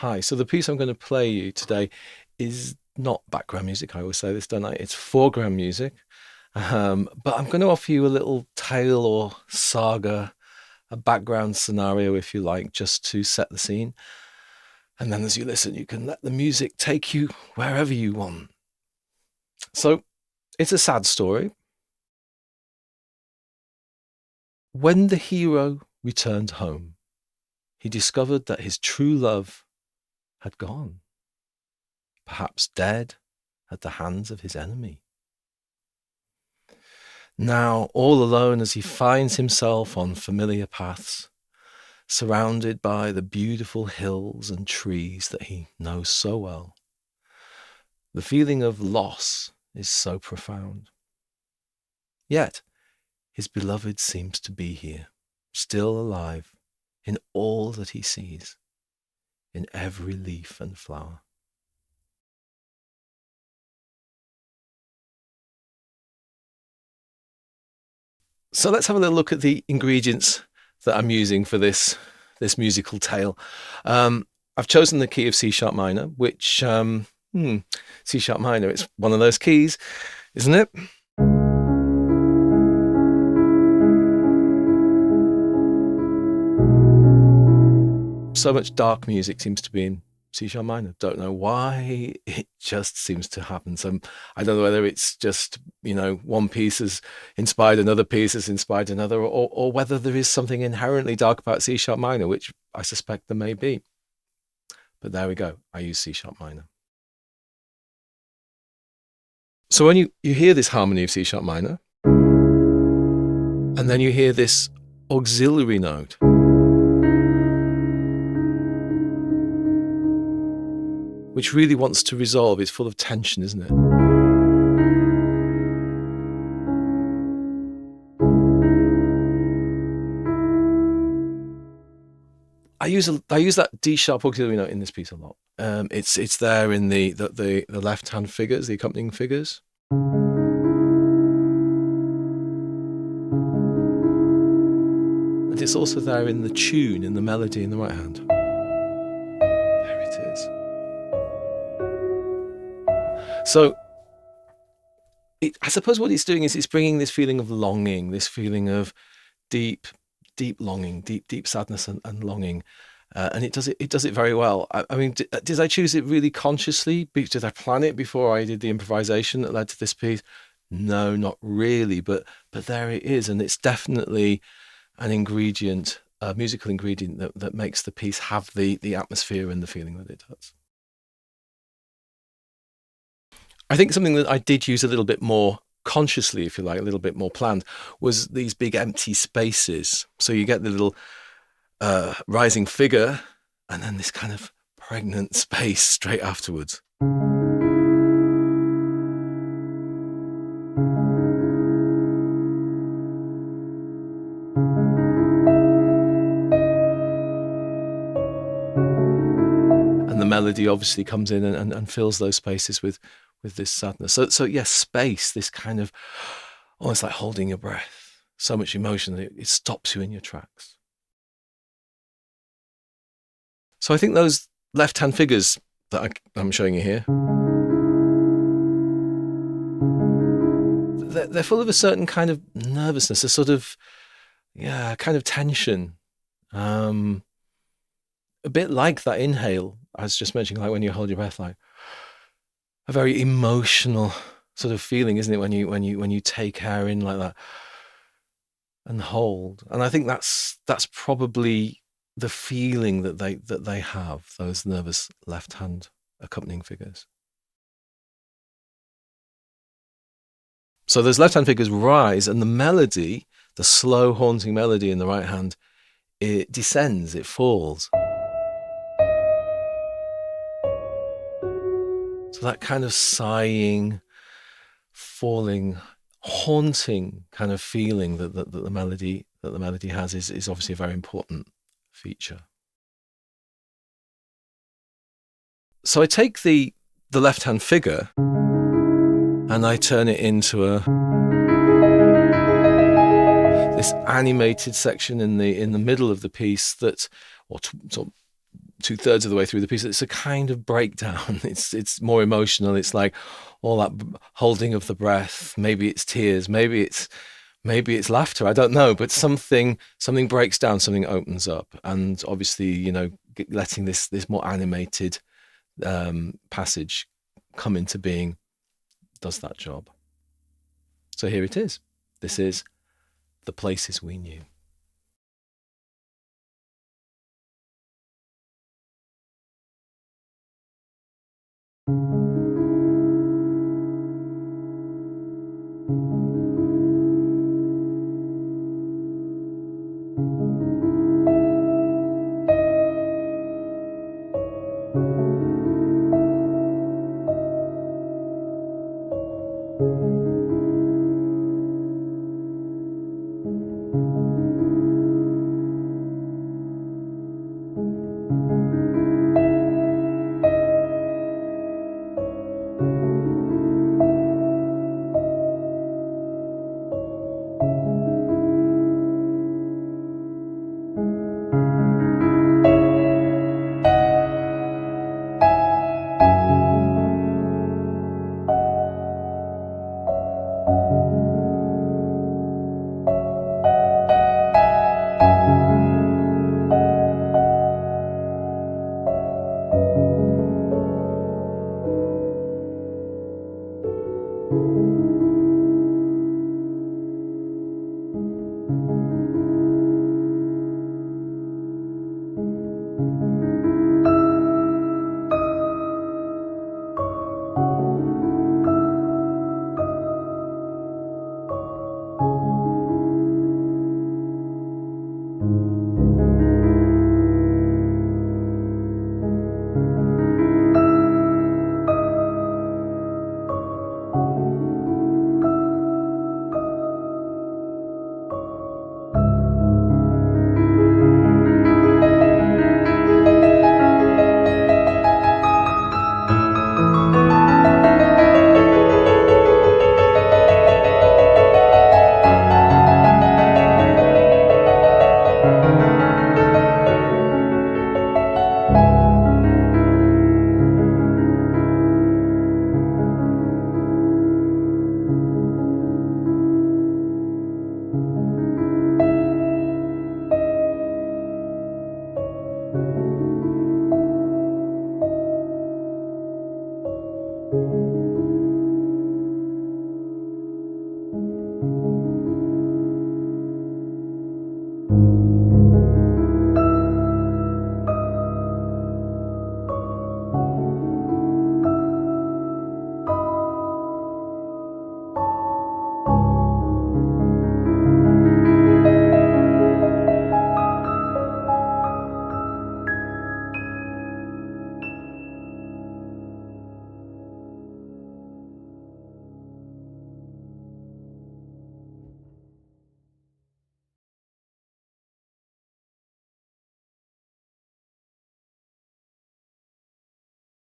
Hi, so the piece I'm going to play you today is not background music. I always say this, don't I? It's foreground music. But I'm going to offer you a little tale or saga, a background scenario, if you like, just to set the scene. And then as you listen, you can let the music take you wherever you want. So it's a sad story. When the hero returned home, he discovered that his true love had gone, perhaps dead at the hands of his enemy. Now, all alone as he finds himself on familiar paths, surrounded by the beautiful hills and trees that he knows so well, the feeling of loss is so profound. Yet, his beloved seems to be here, still alive, in all that he sees, in every leaf and flower. So let's have a little look at the ingredients that I'm using for this musical tale. I've chosen the key of C sharp minor, which C sharp minor, it's one of those keys, isn't it? So much dark music seems to be in C sharp minor. Don't know why, it just seems to happen. So I don't know whether it's just, one piece has inspired another piece, has inspired another, or whether there is something inherently dark about C sharp minor, which I suspect there may be. But there we go. I use C sharp minor. So when you hear this harmony of C sharp minor, and then you hear this auxiliary note, which really wants to resolve. It's full of tension, isn't it? I use that D sharp auxiliary note in this piece a lot. It's there in the left hand figures, the accompanying figures. And it's also there in the tune, in the melody in the right hand. There it is. So I suppose what it's doing is it's bringing this feeling of longing, this feeling of deep longing, deep sadness and longing. And it does it very well. I mean, did I choose it really consciously? Did I plan it before I did the improvisation that led to this piece? No, not really, but there it is. And it's definitely an ingredient, a musical ingredient that makes the piece have the atmosphere and the feeling that it does. I think something that I did use a little bit more consciously, if you like, a little bit more planned, was these big empty spaces. So you get the little rising figure and then this kind of pregnant space straight afterwards. And the melody obviously comes in and fills those spaces with this sadness. So yes, space, this kind of almost like holding your breath. So much emotion that it stops you in your tracks. So I think those left-hand figures that I'm showing you here, they're full of a certain kind of nervousness, a sort of, kind of tension. A bit like that inhale I was just mentioning, like when you hold your breath, like a very emotional sort of feeling, isn't it? When you take air in like that and hold. And I think that's probably the feeling that they have, those nervous left hand accompanying figures. So those left hand figures rise, and the melody, the slow haunting melody in the right hand, it descends, it falls. So that kind of sighing, falling, haunting kind of feeling that the melody has is obviously a very important feature. So I take the left-hand figure and I turn it into this animated section in the middle of the piece that, or sort of 2/3 of the way through the piece, it's a kind of breakdown. It's more emotional. It's like all that holding of the breath. Maybe it's tears. Maybe it's laughter. I don't know, but something breaks down. Something opens up, and obviously, letting this more animated passage come into being does that job. So here it is. This is The Places We Knew.